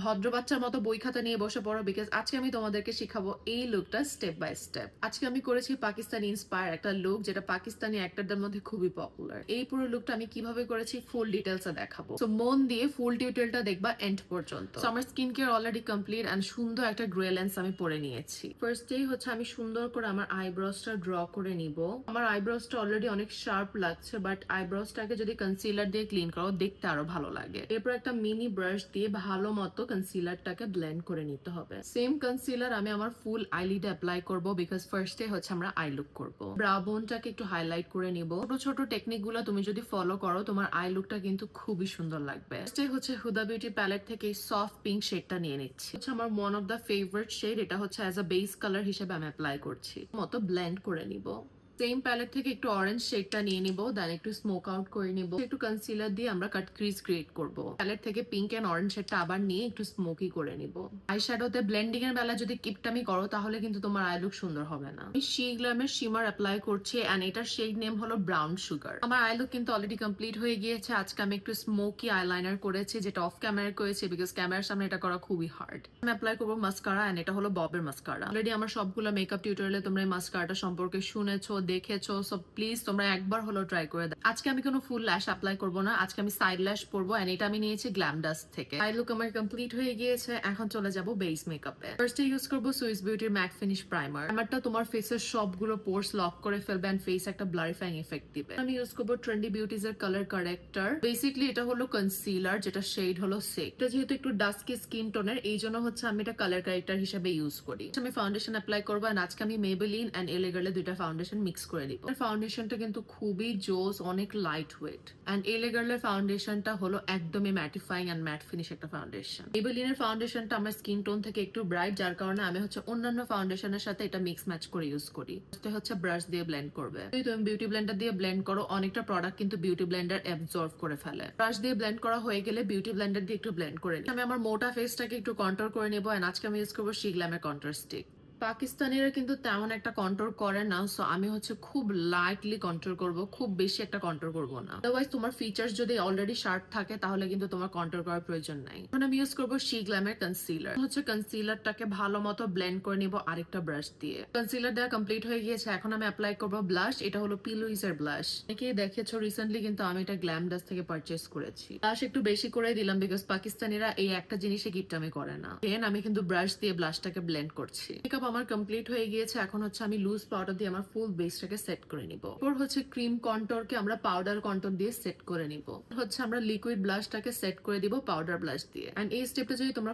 ভদ্র বাচ্চার মতো বই খাতা নিয়ে বসে পড়ো, বিকজ আজকে আমি তোমাদেরকে শিখাবো এই লুকটা স্টেপ বাই স্টেপ। আজকে আমি করেছি পাকিস্তানি ইন্সপায়ার একটা লুক, যেটা পাকিস্তানি অ্যাক্টরদের মধ্যে খুবই পপুলার। এই পুরো লুকটা আমি কিভাবে করেছি ফুল ডিটেলস দেখাবো, তো মন দিয়ে ফুল টিউটোরিয়ালটা দেখবা এন্ড পর্যন্ত। তো আমার skin care already complete and সুন্দর একটা গ্রে লেন্স আমি পরে নিয়েছি। ফার্স্টেই হচ্ছে আমি সুন্দর করে আমার আইব্রোসটা ড্র করে নিব। আমার আইব্রোসটা অলরেডি অনেক শার্প লাগছে, বাট আইব্রোসটাকে যদি কনসিলার দিয়ে ক্লিন করো দেখতে আরো ভালো লাগে। এরপর একটা মিনি ব্রাশ দিয়ে ভালো মতো কনসিলারটাকে ব্লেন্ড করে নিতে হবে। সেম কনসিলার আমি আমার ফুল আইলিডে অ্যাপ্লাই করব, বিকজ ফার্স্টে হচ্ছে আমরা আই লুক করব। ব্রাউ বোনটাকে একটু হাইলাইট করে নিব। ছোট ছোট টেকনিক গুলো তুমি যদি ফলো করো তোমার আই লুকটা কিন্তু খুবই সুন্দর লাগবে। ফার্স্টে হচ্ছে হুদা বিউটি প্যালেট থেকে সফট পিঙ্ক শেডটা নিয়ে নিচ্ছি। হচ্ছে আমার one of the favourite shade, এটা হচ্ছে অ্যাজ আ বেস কালার হিসেবে আমি অ্যাপ্লাই করছি। মতো ব্লেন্ড করে নিব। সেম প্যালেট থেকে একটু অরেঞ্জ শেডটা নিয়ে নিব, দেন একটু স্মোক আউট করে নিব। একটু কনসিলার দিয়ে আমরা কাট ক্রিজ ক্রিয়েট করব। প্যালেট থেকে পিঙ্ক এন্ড অরেঞ্জ শেডটা আবার নিয়ে একটু স্মোকি করে নিব। আই শ্যাডোতে ব্লেন্ডিং এর বেলা যদি কিপটামি করো তাহলে কিন্তু তোমার আই লুক সুন্দর হবে না। আমি শি গ্ল্যামের শিমার অ্যাপ্লাই করছি এন্ড এটার শেড নেম হলো ব্রাউন সুগার। আমার আই লুক কিন্তু অলরেডি কমপ্লিট হয়ে গিয়েছে। আজকে আমি একটু স্মোকি আইলাইনার করেছি, যেটা অফ ক্যামেরা করেছি, বিকজ ক্যামেরার সামনে এটা করা খুবই হার্ড। আমি অ্যাপ্লাই করবো মাস্কারা এন্ড এটা হলো ববের মাস্কারা। অলরেডি আমার সবগুলো মেকআপ টিউটোরিয়ালে তোমরা এই মাস্কারাটা সম্পর্কে শুনেছো, দেখেছো, সো প্লিজ তোমরা একবার হলো ট্রাই করে দাও। আজকে আমি কোনো ফুল ল্যাশ অ্যাপ্লাই করবো না, আজকে আমি সাইড ল্যাশ পরবো এন্ড এটা আমি নিয়েছি গ্ল্যাম ডাস্ট থেকে। আই লুক আমার কমপ্লিট হয়ে গিয়েছে, এখন চলে যাব বেস মেকআপে। ফার্স্টে ইউজ করবো সুইস বিউটির ম্যাট ফিনিশ প্রাইমার। আমারটা তোমার ফেসের সবগুলো পোর্স লক করে ফেলবে এন্ড ফেস একটা ব্লারিফাইং এফেক্ট দিবে। আমি ইউজ করবো ট্রেন্ডি বিউটিজ এর কালার কারেক্টর। বেসিক্যালি এটা হলো কনসিলার, যেটা শেড হলো সেক। এটা যেহেতু একটু ডাস্কি স্কিন টোনের, এই জন্য হচ্ছে আমি এটা কালার কারেক্টর হিসেবে ইউজ করি। আমি ফাউন্ডেশন অ্যাপ্লাই করবো এন্ড আজকে আমি মেবেলিন এন্ড এলেগার্লে দুইটা ফাউন্ডেশন মিক্স করে দিব। ফাউন্ডেশনটা কিন্তু খুবই জোস, অনেক লাইট ওয়েট। এন্ড এলেগার্লের ফাউন্ডেশনটা হলো একদমই ম্যাটিফাইং এন্ড ম্যাট ফিনিশ একটা ফাউন্ডেশন। মেবেলিনের ফাউন্ডেশনটা আমার স্কিন টোন থেকে একটু ব্রাইট, যার কারণে আমি হচ্ছে অন্যান্য ফাউন্ডেশনের সাথে এটা মিক্স ম্যাচ করে ইউজ করি। হচ্ছে ব্রাশ দিয়ে ব্লেন্ড করবে। তুমি বিউটি ব্লেন্ডার দিয়ে ব্লেন্ড করো, অনেকটা প্রোডাক্ট কিন্তু বিউটি ব্লেন্ডার অ্যাবজর্ব করে ফেলে। ব্রাশ দিয়ে ব্লেন্ড করা হয়ে গেলে বিউটি ব্লেন্ডার দিয়ে একটু ব্লেন্ড করে নিই। আমি আমার মোটা ফেসটাকে একটু কন্ট্রোল করে নেবো এন্ড আজকে আমি ইউজ করবো শি গ্ল্যামের কন্ট্রোল স্টিক। পাকিস্তানিরা কিন্তু তেমন একটা কন্ট্রোল করে না, সো আমি হচ্ছে খুব লাইটলি কন্ট্রোল করব, খুব বেশি একটা কন্ট্রোল করব না। আদারওয়াইজ তোমার ফিচার্স যদি অলরেডি শার্প থাকে তাহলে কিন্তু তোমার কন্ট্রোল করার প্রয়োজন নাই। এখন আমি ইউজ করবো শি গ্ল্যামের কনসিলার। হচ্ছে কনসিলারটাকে ভালো মতো ব্লেন্ড করে নিব আরেকটা ব্রাশ দিয়ে। কনসিলার দেওয়া কমপ্লিট হয়ে গিয়েছে, এখন আমি অ্যাপ্লাই করবো ব্লাশ। এটা হলো পিলুইসের ব্লাশ। অনেকেই দেখেছো রিসেন্টলি কিন্তু আমি এটা গ্ল্যাম ডাস্ট থেকে পারচেস করেছি। ব্লাশ একটু বেশি করে দিলাম, বিকজ পাকিস্তানিরা এই একটা জিনিসে কিপটামি করে না। দেন আমি কিন্তু ব্রাশ দিয়ে ব্লাশটাকে ব্লেন্ড করছি। মেকআপ আমার কমপ্লিট হয়ে গিয়েছে, এখন হচ্ছে আমি লুজ পাউডার দিয়ে আমার ফুল বেসটাকে সেট করে নিব। এরপর হচ্ছে ক্রিম কন্ট্রোরকে আমরা পাউডার কন্ট্রোর দিয়ে সেট করে নিব। হচ্ছে আমরা লিকুইড ব্লাশটাকে সেট করে দিব পাউডার ব্লাশ দিয়ে। এন্ড এই স্টেপটা যদি তোমরা